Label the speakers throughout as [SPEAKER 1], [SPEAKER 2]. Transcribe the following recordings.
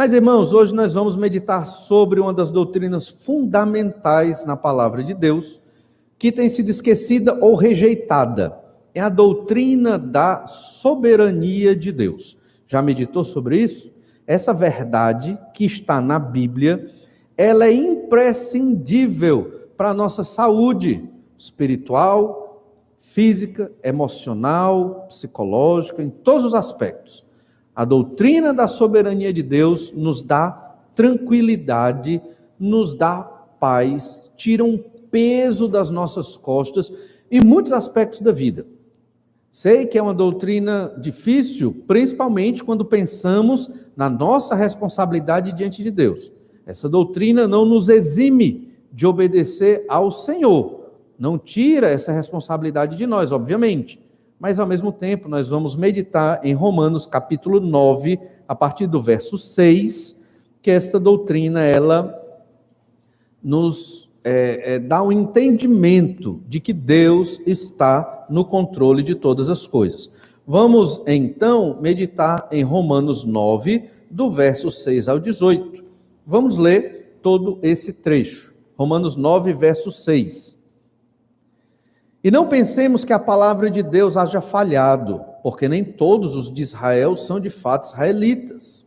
[SPEAKER 1] Mas, irmãos, hoje nós vamos meditar sobre uma das doutrinas fundamentais na palavra de Deus, que tem sido esquecida ou rejeitada. É a doutrina da soberania de Deus. Já meditou sobre isso? Essa verdade que está na Bíblia, ela é imprescindível para a nossa saúde espiritual, física, emocional, psicológica, em todos os aspectos. A doutrina da soberania de Deus nos dá tranquilidade, nos dá paz, tira um peso das nossas costas em muitos aspectos da vida. Sei que é uma doutrina difícil, principalmente quando pensamos na nossa responsabilidade diante de Deus. Essa doutrina não nos exime de obedecer ao Senhor, não tira essa responsabilidade de nós, obviamente. Mas, ao mesmo tempo, nós vamos meditar em Romanos, capítulo 9, a partir do verso 6, que esta doutrina, ela nos dá um entendimento de que Deus está no controle de todas as coisas. Vamos, então, meditar em Romanos 9, do verso 6 ao 18. Vamos ler todo esse trecho. Romanos 9, verso 6. E não pensemos que a palavra de Deus haja falhado, porque nem todos os de Israel são de fato israelitas.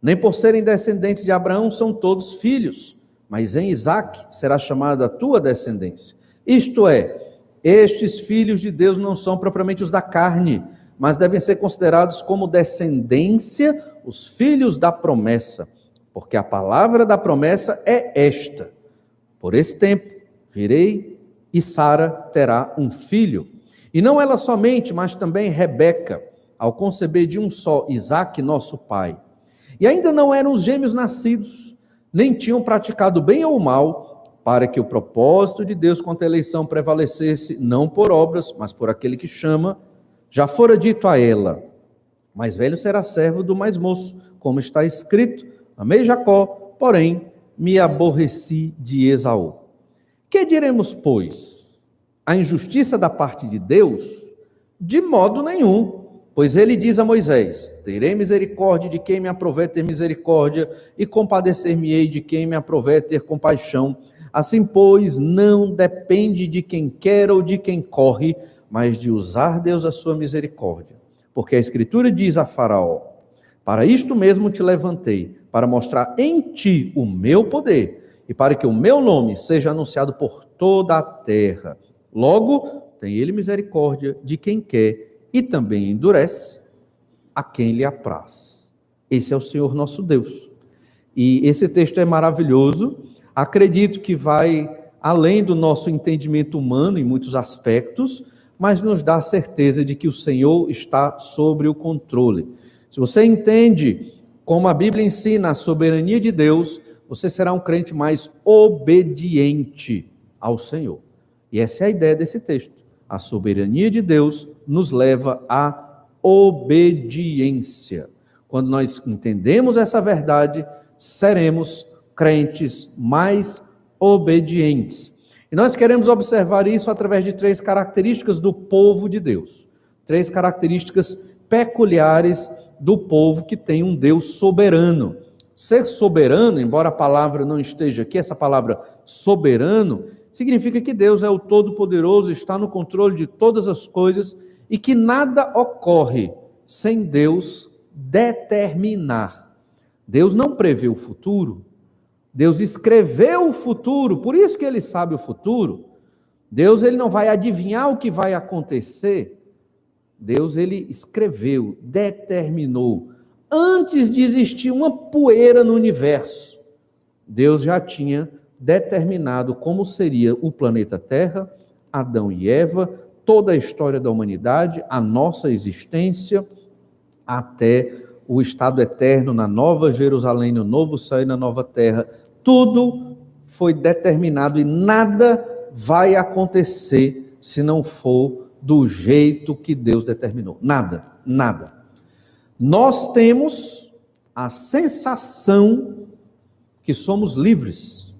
[SPEAKER 1] Nem por serem descendentes de Abraão são todos filhos, mas em Isaque será chamada a tua descendência. Isto é, estes filhos de Deus não são propriamente os da carne, mas devem ser considerados como descendência os filhos da promessa, porque a palavra da promessa é esta: por esse tempo virei e Sara terá um filho. E não ela somente, mas também Rebeca, ao conceber de um só Isaque, nosso pai. E ainda não eram os gêmeos nascidos, nem tinham praticado bem ou mal, para que o propósito de Deus quanto à eleição prevalecesse, não por obras, mas por aquele que chama. Já fora dito a ela: mais velho será servo do mais moço, como está escrito: amei Jacó, porém me aborreci de Esaú. Que diremos, pois? A injustiça da parte de Deus? De modo nenhum, pois ele diz a Moisés: terei misericórdia de quem me aprover ter misericórdia, e compadecer-me-ei de quem me aprover ter compaixão. Assim, pois, não depende de quem quer ou de quem corre, mas de usar Deus a sua misericórdia. Porque a Escritura diz a Faraó: para isto mesmo te levantei, para mostrar em ti o meu poder, e para que o meu nome seja anunciado por toda a terra. Logo, tem ele misericórdia de quem quer, e também endurece a quem lhe apraz. Esse é o Senhor nosso Deus. E esse texto é maravilhoso. Acredito que vai além do nosso entendimento humano em muitos aspectos, mas nos dá a certeza de que o Senhor está sobre o controle. Se você entende como a Bíblia ensina a soberania de Deus, você será um crente mais obediente ao Senhor. E essa é a ideia desse texto. A soberania de Deus nos leva à obediência. Quando nós entendemos essa verdade, seremos crentes mais obedientes. E nós queremos observar isso através de 3 características do povo de Deus. 3 características peculiares do povo que tem um Deus soberano. Ser soberano, embora a palavra não esteja aqui, essa palavra soberano, significa que Deus é o Todo-Poderoso, está no controle de todas as coisas e que nada ocorre sem Deus determinar. Deus não prevê o futuro, Deus escreveu o futuro, por isso que Ele sabe o futuro. Deus, Ele não vai adivinhar o que vai acontecer. Deus, Ele escreveu, determinou. Antes de existir uma poeira no universo, Deus já tinha determinado como seria o planeta Terra, Adão e Eva, toda a história da humanidade, a nossa existência, até o estado eterno na Nova Jerusalém, no novo céu e na nova terra. Tudo foi determinado e nada vai acontecer se não for do jeito que Deus determinou. Nada, nada. Nós temos a sensação que somos livres.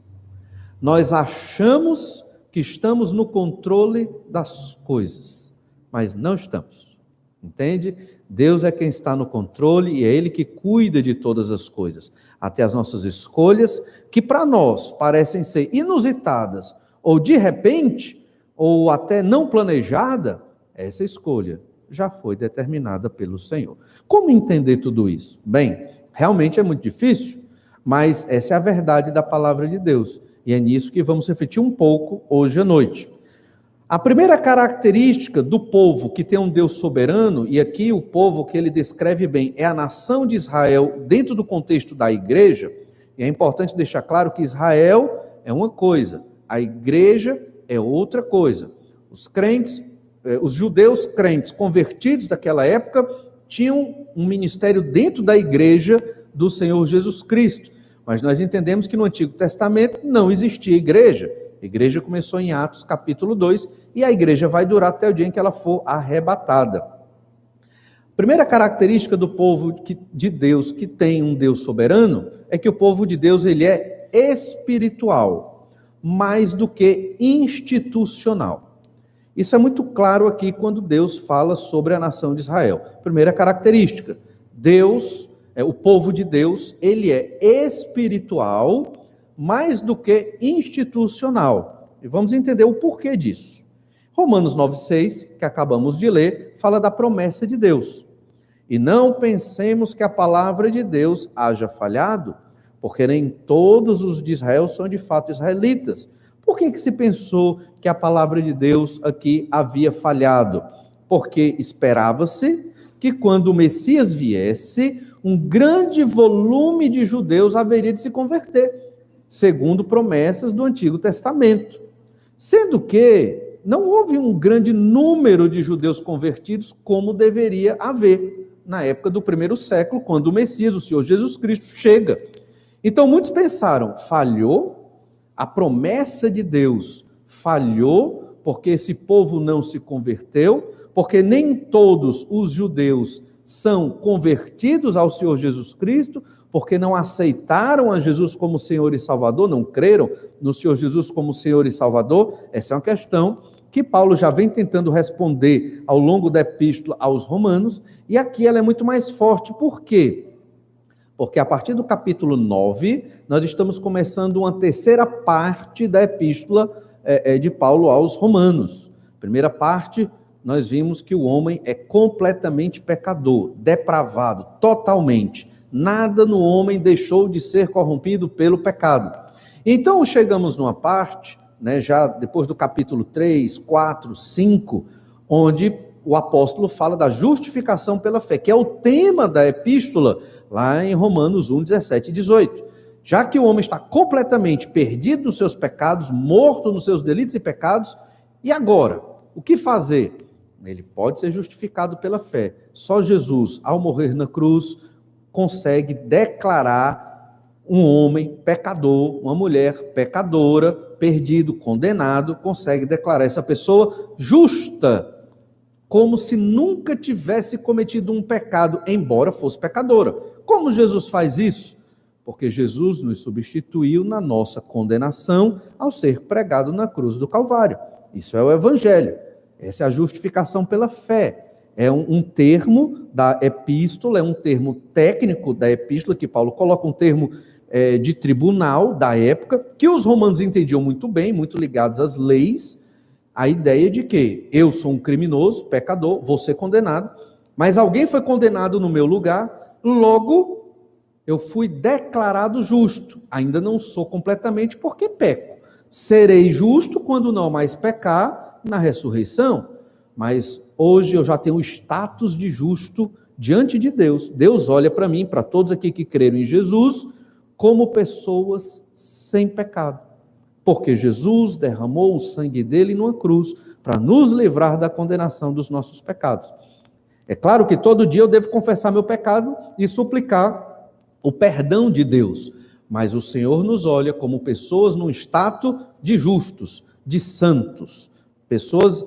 [SPEAKER 1] Nós achamos que estamos no controle das coisas, mas não estamos. Entende? Deus é quem está no controle e é Ele que cuida de todas as coisas. Até as nossas escolhas, que para nós parecem ser inusitadas, ou de repente, ou até não planejada, essa escolha já foi determinada pelo Senhor. Como entender tudo isso? Bem, realmente é muito difícil, mas essa é a verdade da palavra de Deus. E é nisso que vamos refletir um pouco hoje à noite. A primeira característica do povo que tem um Deus soberano, e aqui o povo que ele descreve bem é a nação de Israel dentro do contexto da igreja, e é importante deixar claro que Israel é uma coisa, a igreja é outra coisa. Os crentes, os judeus crentes convertidos daquela época tinham um ministério dentro da igreja do Senhor Jesus Cristo, mas nós entendemos que no Antigo Testamento não existia igreja. A igreja começou em Atos capítulo 2 e a igreja vai durar até o dia em que ela for arrebatada. A primeira característica do povo de Deus que tem um Deus soberano é que o povo de Deus ele é espiritual, mais do que institucional. Isso é muito claro aqui quando Deus fala sobre a nação de Israel. Primeira característica, Deus, o povo de Deus, ele é espiritual, mais do que institucional. E vamos entender o porquê disso. Romanos 9,6, que acabamos de ler, fala da promessa de Deus. E não pensemos que a palavra de Deus haja falhado, porque nem todos os de Israel são de fato israelitas. Por que se pensou que a palavra de Deus aqui havia falhado? Porque esperava-se que quando o Messias viesse, um grande volume de judeus haveria de se converter, segundo promessas do Antigo Testamento. Sendo que não houve um grande número de judeus convertidos como deveria haver na época do primeiro século, quando o Messias, o Senhor Jesus Cristo, chega. Então muitos pensaram, falhou? A promessa de Deus falhou porque esse povo não se converteu, porque nem todos os judeus são convertidos ao Senhor Jesus Cristo, porque não aceitaram a Jesus como Senhor e Salvador, não creram no Senhor Jesus como Senhor e Salvador. Essa é uma questão que Paulo já vem tentando responder ao longo da epístola aos Romanos, e aqui ela é muito mais forte. Por quê? Porque a partir do capítulo 9, nós estamos começando uma terceira parte da epístola de Paulo aos Romanos. Primeira parte, nós vimos que o homem é completamente pecador, depravado, totalmente. Nada no homem deixou de ser corrompido pelo pecado. Então chegamos numa parte, já depois do capítulo 3, 4, 5, onde o apóstolo fala da justificação pela fé, que é o tema da epístola, lá em Romanos 1, 17 e 18. Já que o homem está completamente perdido nos seus pecados, morto nos seus delitos e pecados, e agora? O que fazer? Ele pode ser justificado pela fé. Só Jesus, ao morrer na cruz, consegue declarar um homem pecador, uma mulher pecadora, perdido, condenado, consegue declarar essa pessoa justa, como se nunca tivesse cometido um pecado, embora fosse pecadora. Como Jesus faz isso? Porque Jesus nos substituiu na nossa condenação ao ser pregado na cruz do Calvário. Isso é o Evangelho. Essa é a justificação pela fé. É um termo da epístola, é um termo técnico da epístola, que Paulo coloca um termo de tribunal da época, que os romanos entendiam muito bem, muito ligados às leis, a ideia de que eu sou um criminoso, pecador, vou ser condenado, mas alguém foi condenado no meu lugar, logo eu fui declarado justo. Ainda não sou completamente porque peco. Serei justo quando não mais pecar na ressurreição, mas hoje eu já tenho o status de justo diante de Deus. Deus olha para mim, para todos aqui que creram em Jesus, como pessoas sem pecado, porque Jesus derramou o sangue dele numa cruz para nos livrar da condenação dos nossos pecados. É claro que todo dia eu devo confessar meu pecado e suplicar o perdão de Deus, mas o Senhor nos olha como pessoas num status de justos, de santos, pessoas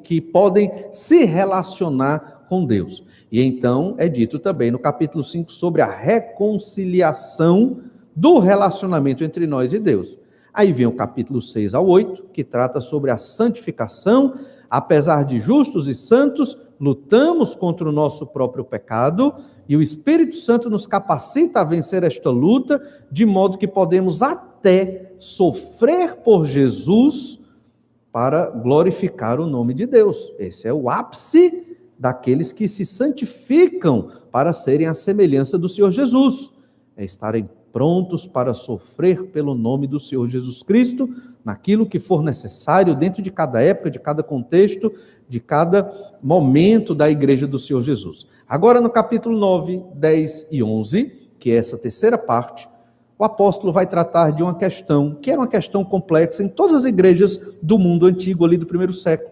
[SPEAKER 1] que podem se relacionar com Deus. E então é dito também no capítulo 5 sobre a reconciliação do relacionamento entre nós e Deus. Aí vem o capítulo 6 ao 8, que trata sobre a santificação. Apesar de justos e santos, lutamos contra o nosso próprio pecado e o Espírito Santo nos capacita a vencer esta luta, de modo que podemos até sofrer por Jesus para glorificar o nome de Deus. Esse é o ápice daqueles que se santificam para serem a semelhança do Senhor Jesus. É estarem prontos para sofrer pelo nome do Senhor Jesus Cristo, naquilo que for necessário, dentro de cada época, de cada contexto, de cada momento da igreja do Senhor Jesus. Agora, no capítulo 9, 10 e 11, que é essa terceira parte, o apóstolo vai tratar de uma questão, que era uma questão complexa em todas as igrejas do mundo antigo, ali do primeiro século.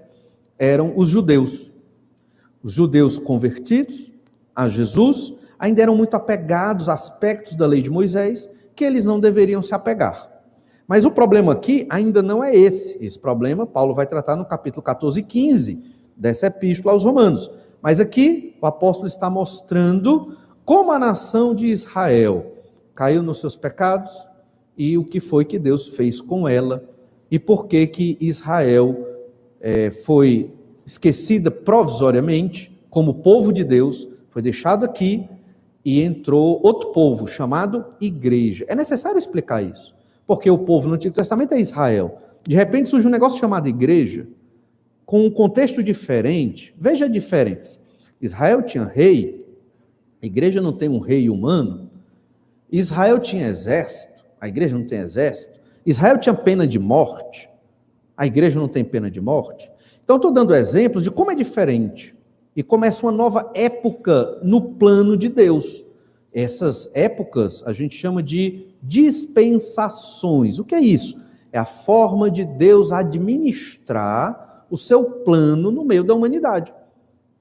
[SPEAKER 1] Eram os judeus. Os judeus convertidos a Jesus ainda eram muito apegados a aspectos da lei de Moisés que eles não deveriam se apegar. Mas o problema aqui ainda não é esse. Esse problema Paulo vai tratar no capítulo 14 e 15 dessa epístola aos Romanos. Mas aqui o apóstolo está mostrando como a nação de Israel caiu nos seus pecados e o que foi que Deus fez com ela e por que Israel foi esquecida provisoriamente como povo de Deus, foi deixado aqui e entrou outro povo chamado igreja. É necessário explicar isso, porque o povo no Antigo Testamento é Israel. De repente surge um negócio chamado igreja, com um contexto diferente. Veja a diferença. Israel tinha rei, a igreja não tem um rei humano. Israel tinha exército, a igreja não tem exército. Israel tinha pena de morte, a igreja não tem pena de morte. Então estou dando exemplos de como é diferente. E começa uma nova época no plano de Deus. Essas épocas a gente chama de dispensações. O que é isso? É a forma de Deus administrar o seu plano no meio da humanidade.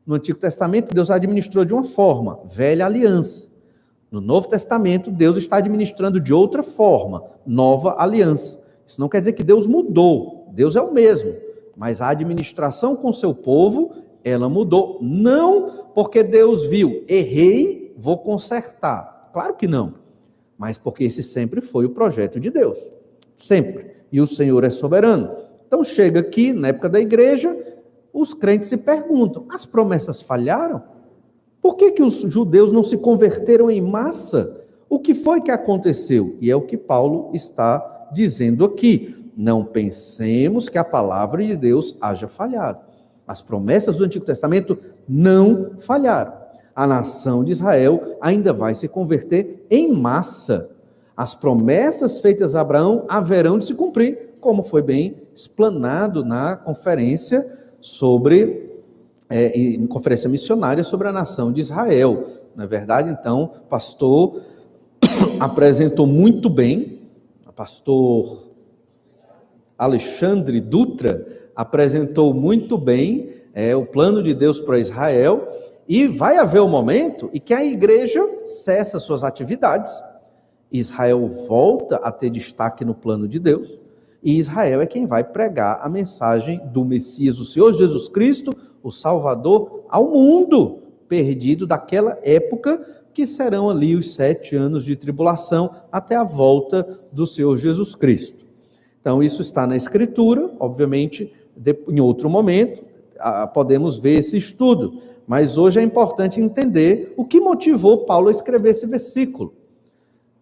[SPEAKER 1] No Antigo Testamento, Deus administrou de uma forma, velha aliança. No Novo Testamento, Deus está administrando de outra forma, nova aliança. Isso não quer dizer que Deus mudou, Deus é o mesmo, mas a administração com o seu povo, ela mudou, não porque Deus viu, errei, vou consertar. Claro que não, mas porque esse sempre foi o projeto de Deus, sempre. E o Senhor é soberano. Então chega aqui, na época da igreja, os crentes se perguntam, as promessas falharam? Por que os judeus não se converteram em massa? O que foi que aconteceu? E é o que Paulo está dizendo aqui. Não pensemos que a palavra de Deus haja falhado. As promessas do Antigo Testamento não falharam. A nação de Israel ainda vai se converter em massa. As promessas feitas a Abraão haverão de se cumprir, como foi bem explanado na conferência conferência missionária sobre a nação de Israel. Na verdade, então, o pastor apresentou muito bem, o pastor Alexandre Dutra apresentou muito bem o plano de Deus para Israel, e vai haver um momento em que a igreja cessa suas atividades, Israel volta a ter destaque no plano de Deus, e Israel é quem vai pregar a mensagem do Messias, o Senhor Jesus Cristo, o Salvador, ao mundo perdido daquela época, que serão ali os 7 anos de tribulação, até a volta do Senhor Jesus Cristo. Então, isso está na Escritura, obviamente, em outro momento, podemos ver esse estudo, mas hoje é importante entender o que motivou Paulo a escrever esse versículo.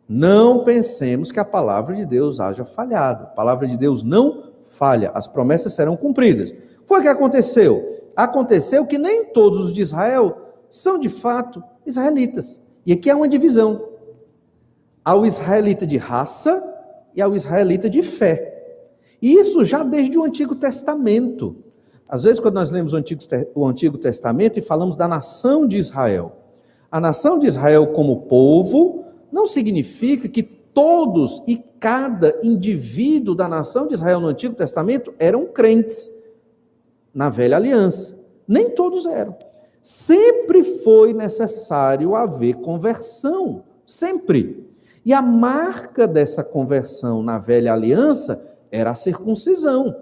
[SPEAKER 1] Não pensemos que a palavra de Deus haja falhado. A palavra de Deus não falha, as promessas serão cumpridas. Foi o que aconteceu? Aconteceu que nem todos os de Israel são de fato israelitas. E aqui há uma divisão. Há o israelita de raça e há o israelita de fé. E isso já desde o Antigo Testamento. Às vezes, quando nós lemos o Antigo Testamento e falamos da nação de Israel, a nação de Israel como povo não significa que todos e cada indivíduo da nação de Israel no Antigo Testamento eram crentes na velha aliança. Nem todos eram. Sempre foi necessário haver conversão, sempre. E a marca dessa conversão na velha aliança era a circuncisão.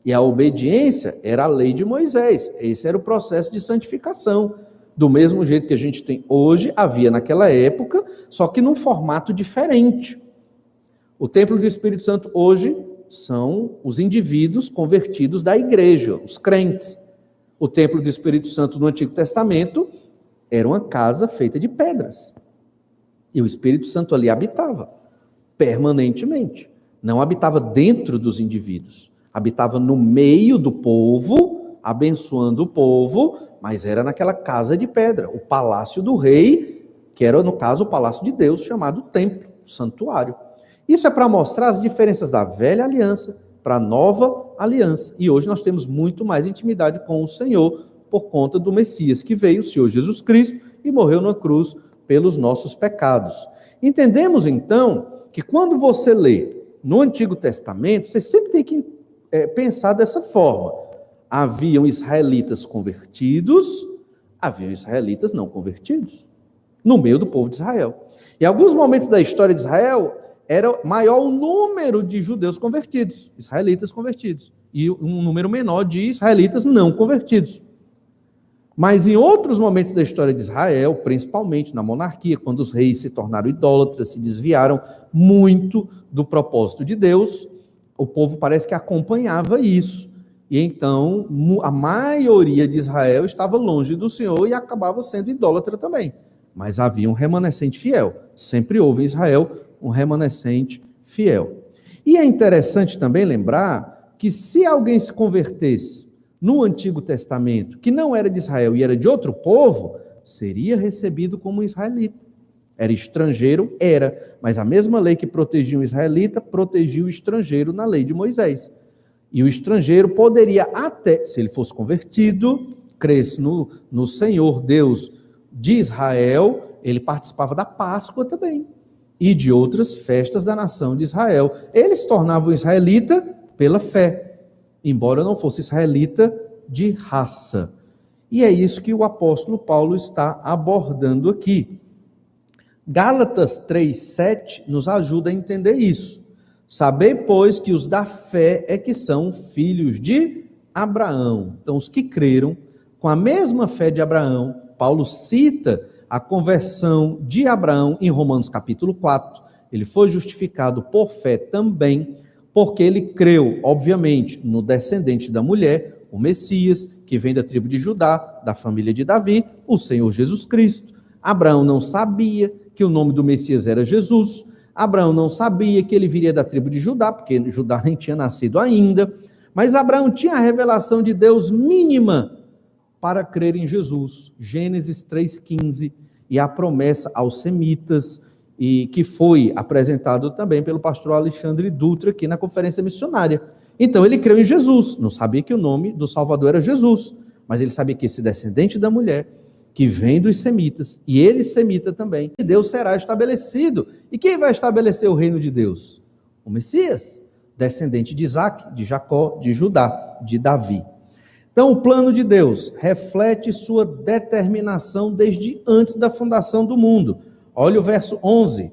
[SPEAKER 1] E a obediência era a lei de Moisés. Esse era o processo de santificação. Do mesmo jeito que a gente tem hoje, havia naquela época, só que num formato diferente. O templo do Espírito Santo hoje são os indivíduos convertidos da igreja, os crentes. O templo do Espírito Santo no Antigo Testamento era uma casa feita de pedras. E o Espírito Santo ali habitava permanentemente. Não habitava dentro dos indivíduos. Habitava no meio do povo, abençoando o povo, mas era naquela casa de pedra, o palácio do rei, que era, no caso, o palácio de Deus, chamado templo, o santuário. Isso é para mostrar as diferenças da velha aliança para a nova aliança. E hoje nós temos muito mais intimidade com o Senhor por conta do Messias, que veio, o Senhor Jesus Cristo, e morreu na cruz pelos nossos pecados. Entendemos, então, que quando você lê no Antigo Testamento, você sempre tem que pensar dessa forma. Haviam israelitas convertidos, haviam israelitas não convertidos, no meio do povo de Israel. Em alguns momentos da história de Israel, era maior o número de judeus convertidos, israelitas convertidos, e um número menor de israelitas não convertidos. Mas em outros momentos da história de Israel, principalmente na monarquia, quando os reis se tornaram idólatras, se desviaram muito do propósito de Deus, o povo parece que acompanhava isso. E então, a maioria de Israel estava longe do Senhor e acabava sendo idólatra também. Mas havia um remanescente fiel. Sempre houve em Israel um remanescente fiel. E é interessante também lembrar que se alguém se convertesse no Antigo Testamento, que não era de Israel e era de outro povo, seria recebido como israelita. Era estrangeiro? Era. Mas a mesma lei que protegia o israelita, protegia o estrangeiro na lei de Moisés. E o estrangeiro poderia até, se ele fosse convertido, cresce no Senhor Deus de Israel, ele participava da Páscoa também. E de outras festas da nação de Israel. Ele se tornava um israelita pela fé, embora não fosse israelita de raça. E é isso que o apóstolo Paulo está abordando aqui. Gálatas 3:7 nos ajuda a entender isso. Sabei, pois, que os da fé é que são filhos de Abraão. Então, os que creram com a mesma fé de Abraão, Paulo cita a conversão de Abraão em Romanos capítulo 4. Ele foi justificado por fé também, porque ele creu, obviamente, no descendente da mulher, o Messias, que vem da tribo de Judá, da família de Davi, o Senhor Jesus Cristo. Abraão não sabia que o nome do Messias era Jesus. Abraão não sabia que ele viria da tribo de Judá, porque Judá nem tinha nascido ainda. Mas Abraão tinha a revelação de Deus mínima para crer em Jesus. Gênesis 3,15, e a promessa aos semitas, e que foi apresentado também pelo pastor Alexandre Dutra aqui na conferência missionária. Então ele creu em Jesus, não sabia que o nome do Salvador era Jesus, mas ele sabia que esse descendente da mulher, que vem dos semitas, e ele semita também, e Deus será estabelecido. E quem vai estabelecer o reino de Deus? O Messias, descendente de Isaac, de Jacó, de Judá, de Davi. Então, o plano de Deus reflete sua determinação desde antes da fundação do mundo. Olha o verso 11.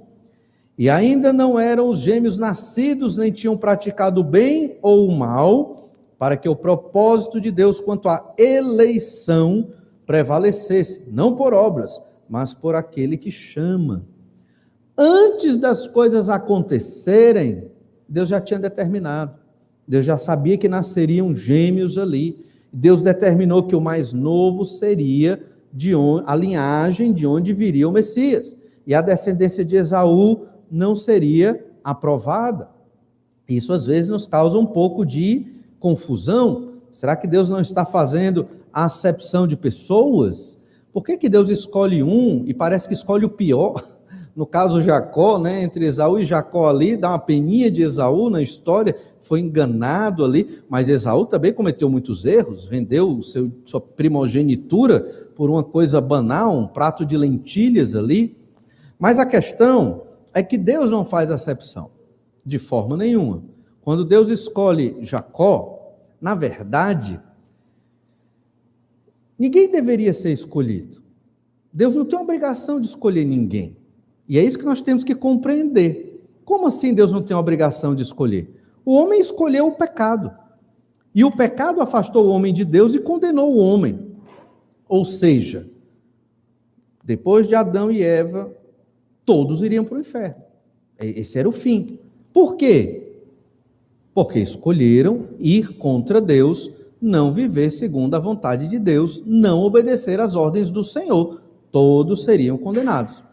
[SPEAKER 1] E ainda não eram os gêmeos nascidos, nem tinham praticado o bem ou o mal, para que o propósito de Deus quanto à eleição prevalecesse, não por obras, mas por aquele que chama. Antes das coisas acontecerem, Deus já tinha determinado. Deus já sabia que nasceriam gêmeos ali. Deus determinou que o mais novo seria a linhagem de onde viria o Messias. E a descendência de Esaú não seria aprovada. Isso às vezes nos causa um pouco de confusão. Será que Deus não está fazendo a acepção de pessoas? Por que Deus escolhe um e parece que escolhe o pior? No caso Jacó, né, entre Esaú e Jacó ali, dá uma peninha de Esaú na história, foi enganado ali, mas Esaú também cometeu muitos erros, vendeu sua primogenitura por uma coisa banal, um prato de lentilhas ali. Mas a questão é que Deus não faz acepção, de forma nenhuma. Quando Deus escolhe Jacó, na verdade, ninguém deveria ser escolhido. Deus não tem obrigação de escolher ninguém. E é isso que nós temos que compreender. Como assim Deus não tem obrigação de escolher? O homem escolheu o pecado. E o pecado afastou o homem de Deus e condenou o homem. Ou seja, depois de Adão e Eva, todos iriam para o inferno. Esse era o fim. Por quê? Porque escolheram ir contra Deus não viver segundo a vontade de Deus, não obedecer às ordens do Senhor, todos seriam condenados.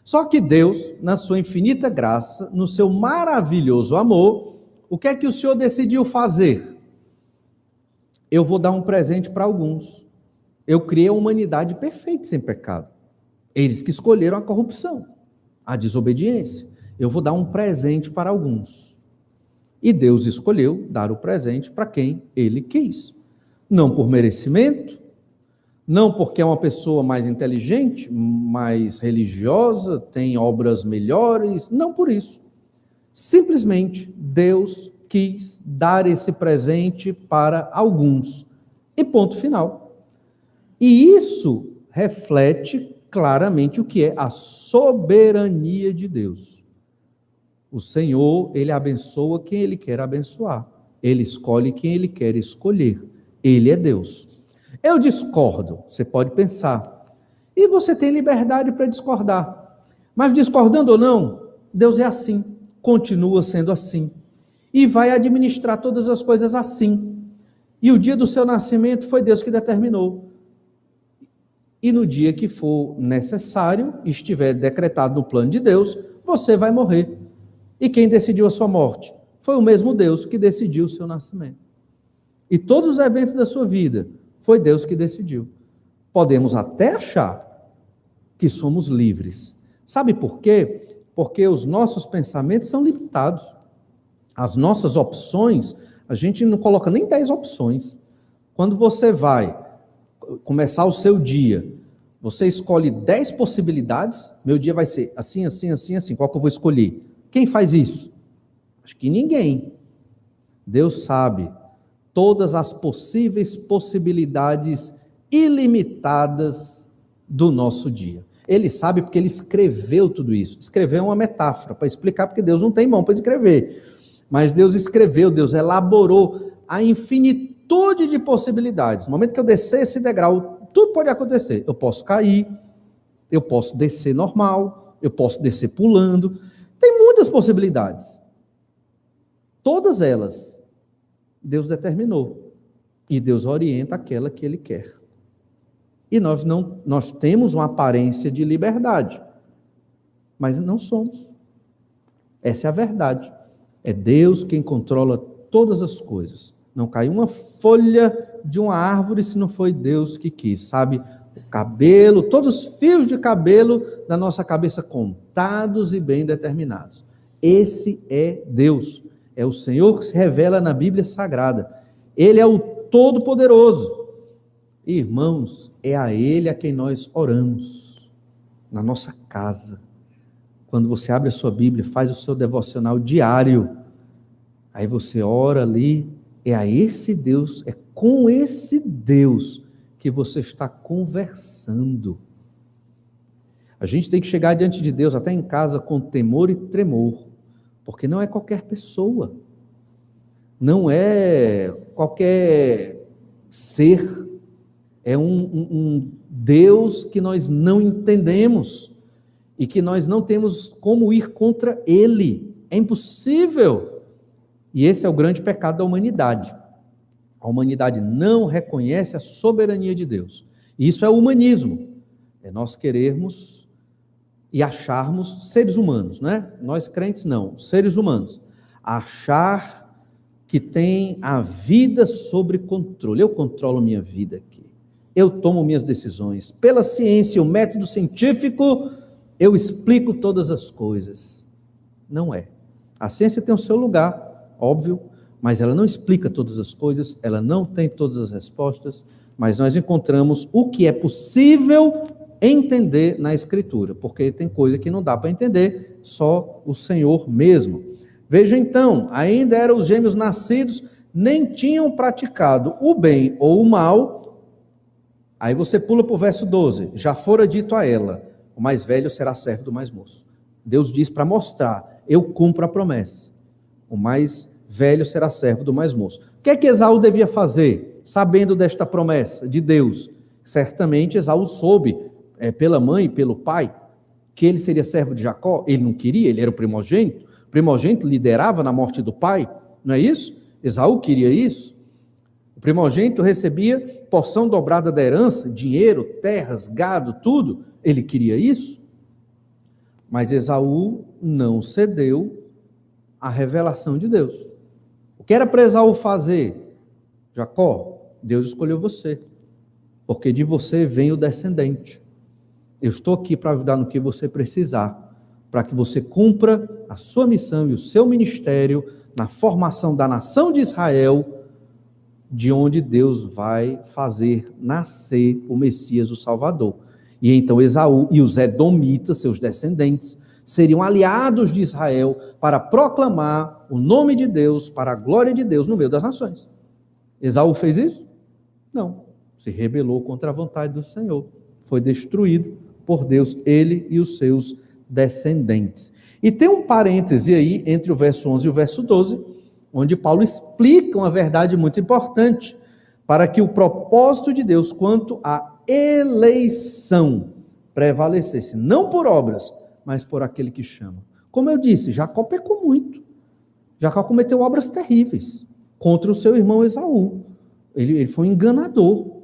[SPEAKER 1] Só que Deus, na sua infinita graça, no seu maravilhoso amor, o que é que o Senhor decidiu fazer? Eu vou dar um presente para alguns. Eu criei a humanidade perfeita, sem pecado. Eles que escolheram a corrupção, a desobediência. Eu vou dar um presente para alguns. E Deus escolheu dar o presente para quem Ele quis. Não por merecimento, não porque é uma pessoa mais inteligente, mais religiosa, tem obras melhores, não por isso. Simplesmente Deus quis dar esse presente para alguns. E ponto final. E isso reflete claramente o que é a soberania de Deus. O Senhor, Ele abençoa quem Ele quer abençoar. Ele escolhe quem Ele quer escolher. Ele é Deus. Eu discordo, você pode pensar. E você tem liberdade para discordar. Mas discordando ou não, Deus é assim. Continua sendo assim. E vai administrar todas as coisas assim. E o dia do seu nascimento foi Deus que determinou. E no dia que for necessário, estiver decretado no plano de Deus, você vai morrer. E quem decidiu a sua morte? Foi o mesmo Deus que decidiu o seu nascimento. E todos os eventos da sua vida, foi Deus que decidiu. Podemos até achar que somos livres. Sabe por quê? Porque os nossos pensamentos são limitados. As nossas opções, a gente não coloca nem 10 opções. Quando você vai começar o seu dia, você escolhe 10 possibilidades, meu dia vai ser assim, assim, assim, assim, qual que eu vou escolher? Quem faz isso? Acho que ninguém. Deus sabe todas as possíveis possibilidades ilimitadas do nosso dia. Ele sabe porque ele escreveu tudo isso. Escrever é uma metáfora para explicar, porque Deus não tem mão para escrever. Mas Deus escreveu, Deus elaborou a infinitude de possibilidades. No momento que eu descer esse degrau, tudo pode acontecer. Eu posso cair, eu posso descer normal, eu posso descer pulando. Tem muitas possibilidades. Todas elas, Deus determinou. E Deus orienta aquela que Ele quer. E nós temos uma aparência de liberdade, mas não somos. Essa é a verdade. É Deus quem controla todas as coisas. Não cai uma folha de uma árvore se não foi Deus que quis. Sabe, o cabelo, todos os fios de cabelo da nossa cabeça contados e bem determinados. Esse é Deus. É o Senhor que se revela na Bíblia Sagrada. Ele é o Todo-Poderoso. Irmãos, é a Ele a quem nós oramos, na nossa casa. Quando você abre a sua Bíblia, faz o seu devocional diário, aí você ora ali, é a esse Deus, é com esse Deus que você está conversando. A gente tem que chegar diante de Deus, até em casa, com temor e tremor, porque não é qualquer pessoa, não é qualquer ser, é um Deus que nós não entendemos e que nós não temos como ir contra Ele. É impossível. E esse é o grande pecado da humanidade. A humanidade não reconhece a soberania de Deus. E isso é o humanismo. É nós querermos e acharmos seres humanos, né? Nós crentes não, seres humanos. Achar que tem a vida sob controle. Eu controlo minha vida aqui. Eu tomo minhas decisões. Pela ciência, o método científico, eu explico todas as coisas. Não é. A ciência tem o seu lugar, óbvio, mas ela não explica todas as coisas, ela não tem todas as respostas, mas nós encontramos o que é possível entender na Escritura, porque tem coisa que não dá para entender, só o Senhor mesmo. Veja então, ainda eram os gêmeos nascidos, nem tinham praticado o bem ou o mal. Aí você pula para o verso 12. Já fora dito a ela, o mais velho será servo do mais moço. Deus diz para mostrar, eu cumpro a promessa. O mais velho será servo do mais moço. O que é que Esaú devia fazer, sabendo desta promessa de Deus? Certamente Esaú soube, pela mãe e pelo pai, que ele seria servo de Jacó. Ele não queria, ele era o primogênito. O primogênito liderava na morte do pai, não é isso? Esaú queria isso. O primogênito recebia porção dobrada da herança, dinheiro, terras, gado, tudo. Ele queria isso. Mas Esaú não cedeu à revelação de Deus. O que era para Esaú fazer? Jacó, Deus escolheu você, porque de você vem o descendente. Eu estou aqui para ajudar no que você precisar, para que você cumpra a sua missão e o seu ministério na formação da nação de Israel, de onde Deus vai fazer nascer o Messias, o Salvador. E então Esaú e os edomitas, seus descendentes, seriam aliados de Israel para proclamar o nome de Deus, para a glória de Deus no meio das nações. Esaú fez isso? Não. Se rebelou contra a vontade do Senhor. Foi destruído por Deus, ele e os seus descendentes. E tem um parêntese aí entre o verso 11 e o verso 12, onde Paulo explica uma verdade muito importante, para que o propósito de Deus quanto à eleição prevalecesse, não por obras, mas por aquele que chama. Como eu disse, Jacó pecou muito. Jacó cometeu obras terríveis contra o seu irmão Esaú. Ele foi um enganador.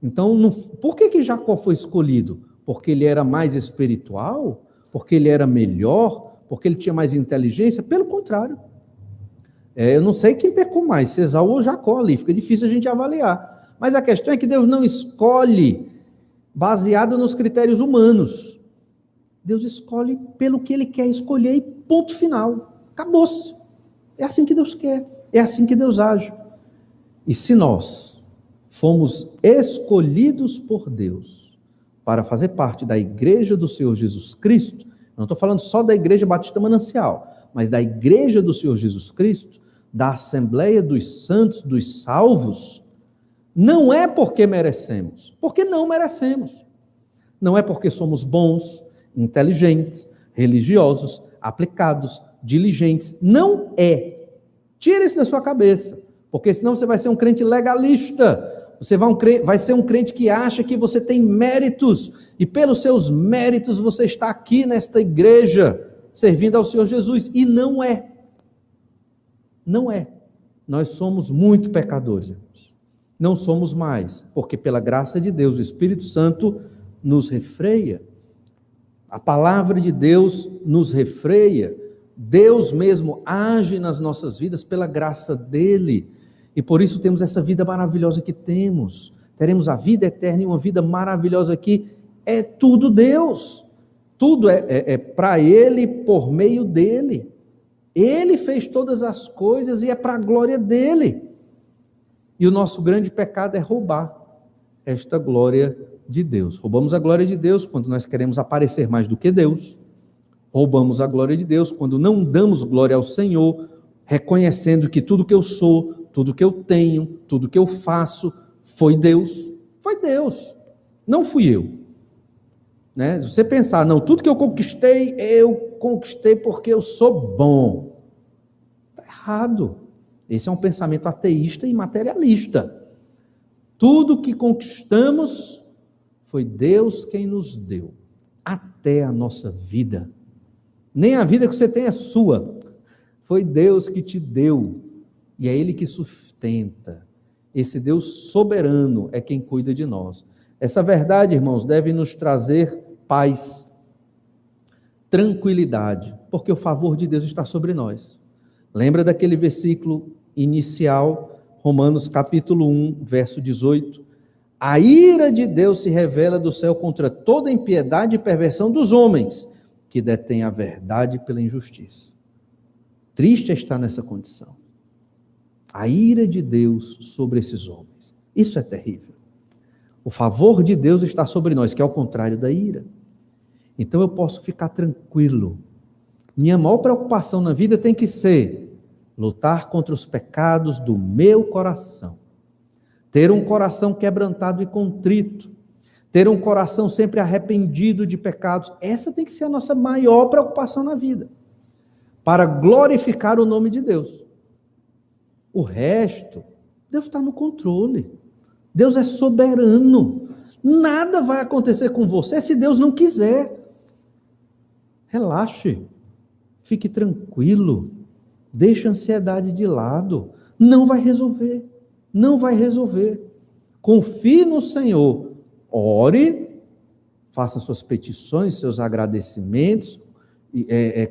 [SPEAKER 1] Então, por que Jacó foi escolhido? Porque ele era mais espiritual? Porque ele era melhor? Porque ele tinha mais inteligência? Pelo contrário. Eu não sei quem pecou mais, se Esaú ou Jacó ali, fica difícil a gente avaliar. Mas a questão é que Deus não escolhe baseado nos critérios humanos. Deus escolhe pelo que Ele quer escolher e ponto final. Acabou-se. É assim que Deus quer, é assim que Deus age. E se nós fomos escolhidos por Deus para fazer parte da igreja do Senhor Jesus Cristo, não estou falando só da igreja Batista Manancial, mas da igreja do Senhor Jesus Cristo, da Assembleia dos Santos, dos salvos, não é porque merecemos, porque não merecemos. Não é porque somos bons, inteligentes, religiosos, aplicados, diligentes. Não é. Tira isso da sua cabeça, porque senão você vai ser um crente legalista. Você vai ser um crente que acha que você tem méritos, e pelos seus méritos você está aqui nesta igreja, servindo ao Senhor Jesus, e não é. Não é. Nós somos muito pecadores, irmãos. Não somos mais, porque pela graça de Deus, o Espírito Santo nos refreia. A palavra de Deus nos refreia. Deus mesmo age nas nossas vidas pela graça dele. E por isso temos essa vida maravilhosa que temos. Teremos a vida eterna e uma vida maravilhosa aqui. É tudo Deus. Tudo é para ele, por meio dele. Ele fez todas as coisas e é para a glória dele. E o nosso grande pecado é roubar esta glória de Deus. Roubamos a glória de Deus quando nós queremos aparecer mais do que Deus. Roubamos a glória de Deus quando não damos glória ao Senhor, reconhecendo que tudo que eu sou, tudo que eu tenho, tudo que eu faço, foi Deus. Foi Deus, não fui eu. Né? Se você pensar, não, tudo que eu conquistei porque eu sou bom. Está errado. Esse é um pensamento ateísta e materialista. Tudo que conquistamos foi Deus quem nos deu. Até a nossa vida. Nem a vida que você tem é sua. Foi Deus que te deu. E é Ele que sustenta. Esse Deus soberano é quem cuida de nós. Essa verdade, irmãos, deve nos trazer paz, tranquilidade, porque o favor de Deus está sobre nós. Lembra daquele versículo inicial, Romanos capítulo 1, verso 18? A ira de Deus se revela do céu contra toda impiedade e perversão dos homens, que detêm a verdade pela injustiça. Triste é estar nessa condição. A ira de Deus sobre esses homens. Isso é terrível. O favor de Deus está sobre nós, que é o contrário da ira. Então eu posso ficar tranquilo. Minha maior preocupação na vida tem que ser lutar contra os pecados do meu coração. Ter um coração quebrantado e contrito. Ter um coração sempre arrependido de pecados. Essa tem que ser a nossa maior preocupação na vida. Para glorificar o nome de Deus. O resto, Deus está no controle. Deus é soberano. Nada vai acontecer com você se Deus não quiser. Relaxe. Fique tranquilo. Deixe a ansiedade de lado. Não vai resolver. não vai resolver. Confie no Senhor, ore, faça suas petições, seus agradecimentos,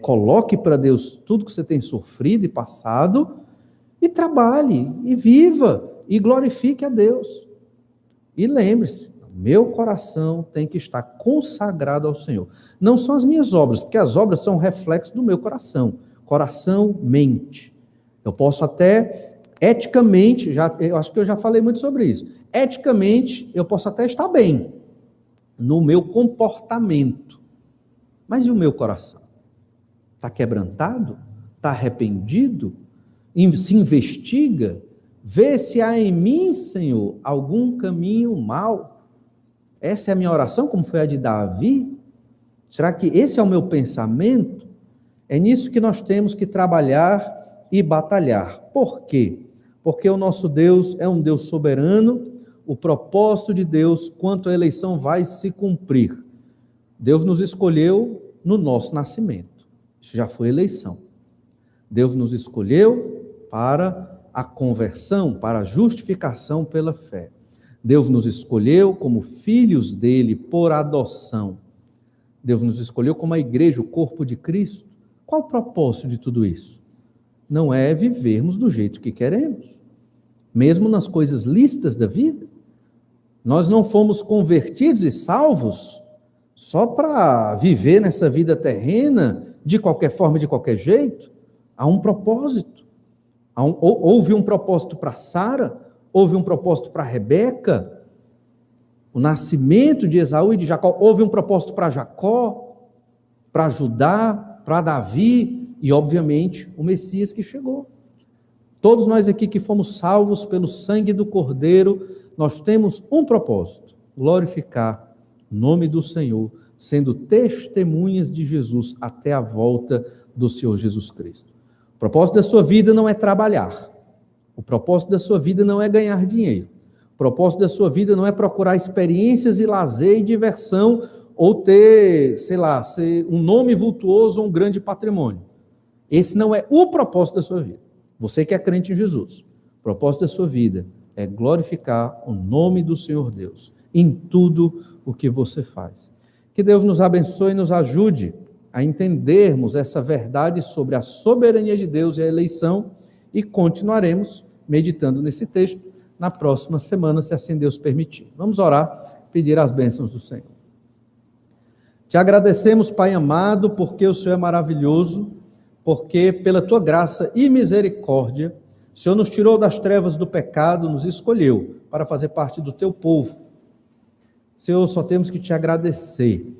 [SPEAKER 1] coloque para Deus tudo que você tem sofrido e passado, e trabalhe, e viva, e glorifique a Deus. E lembre-se, meu coração tem que estar consagrado ao Senhor. Não são as minhas obras, porque as obras são reflexo do meu coração. Coração, mente. Eu posso até, eticamente, eu acho que eu já falei muito sobre isso. Eticamente, eu posso até estar bem no meu comportamento. Mas e o meu coração? Está quebrantado? Está arrependido? Se investiga? Vê se há em mim, Senhor, algum caminho mau. Essa é a minha oração, como foi a de Davi? Será que esse é o meu pensamento? É nisso que nós temos que trabalhar e batalhar. Por quê? Porque o nosso Deus é um Deus soberano, o propósito de Deus quanto à eleição vai se cumprir. Deus nos escolheu no nosso nascimento. Isso já foi eleição. Deus nos escolheu para a conversão, para a justificação pela fé. Deus nos escolheu como filhos dele por adoção. Deus nos escolheu como a igreja, o corpo de Cristo. Qual o propósito de tudo isso? Não é vivermos do jeito que queremos, mesmo nas coisas lícitas da vida. Nós não fomos convertidos e salvos só para viver nessa vida terrena de qualquer forma, de qualquer jeito. Há um propósito. Houve um propósito para Sara, houve um propósito para Rebeca, o nascimento de Esaú e de Jacó, houve um propósito para Jacó, para Judá, para Davi e, obviamente, o Messias que chegou. Todos nós aqui que fomos salvos pelo sangue do Cordeiro, nós temos um propósito: glorificar o nome do Senhor, sendo testemunhas de Jesus até a volta do Senhor Jesus Cristo. O propósito da sua vida não é trabalhar. O propósito da sua vida não é ganhar dinheiro. O propósito da sua vida não é procurar experiências e lazer e diversão ou ter, ser um nome vultuoso ou um grande patrimônio. Esse não é o propósito da sua vida. Você que é crente em Jesus. O propósito da sua vida é glorificar o nome do Senhor Deus em tudo o que você faz. Que Deus nos abençoe e nos ajude a entendermos essa verdade sobre a soberania de Deus e a eleição, e continuaremos meditando nesse texto na próxima semana, se assim Deus permitir. Vamos orar, pedir as bênçãos do Senhor. Te agradecemos, Pai amado, porque o Senhor é maravilhoso, porque pela tua graça e misericórdia, o Senhor nos tirou das trevas do pecado, nos escolheu para fazer parte do teu povo. Senhor, só temos que te agradecer.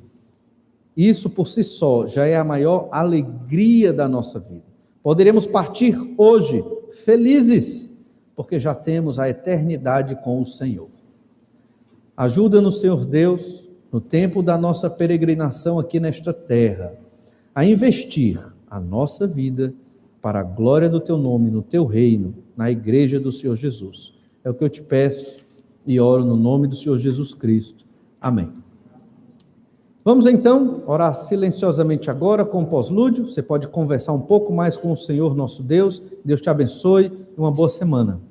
[SPEAKER 1] Isso por si só já é a maior alegria da nossa vida. Poderemos partir hoje felizes, porque já temos a eternidade com o Senhor. Ajuda-nos, Senhor Deus, no tempo da nossa peregrinação aqui nesta terra, a investir a nossa vida para a glória do teu nome, no teu reino, na igreja do Senhor Jesus. É o que eu te peço e oro no nome do Senhor Jesus Cristo. Amém. Vamos então orar silenciosamente agora com o pós-lúdio. Você pode conversar um pouco mais com o Senhor nosso Deus. Deus te abençoe e uma boa semana.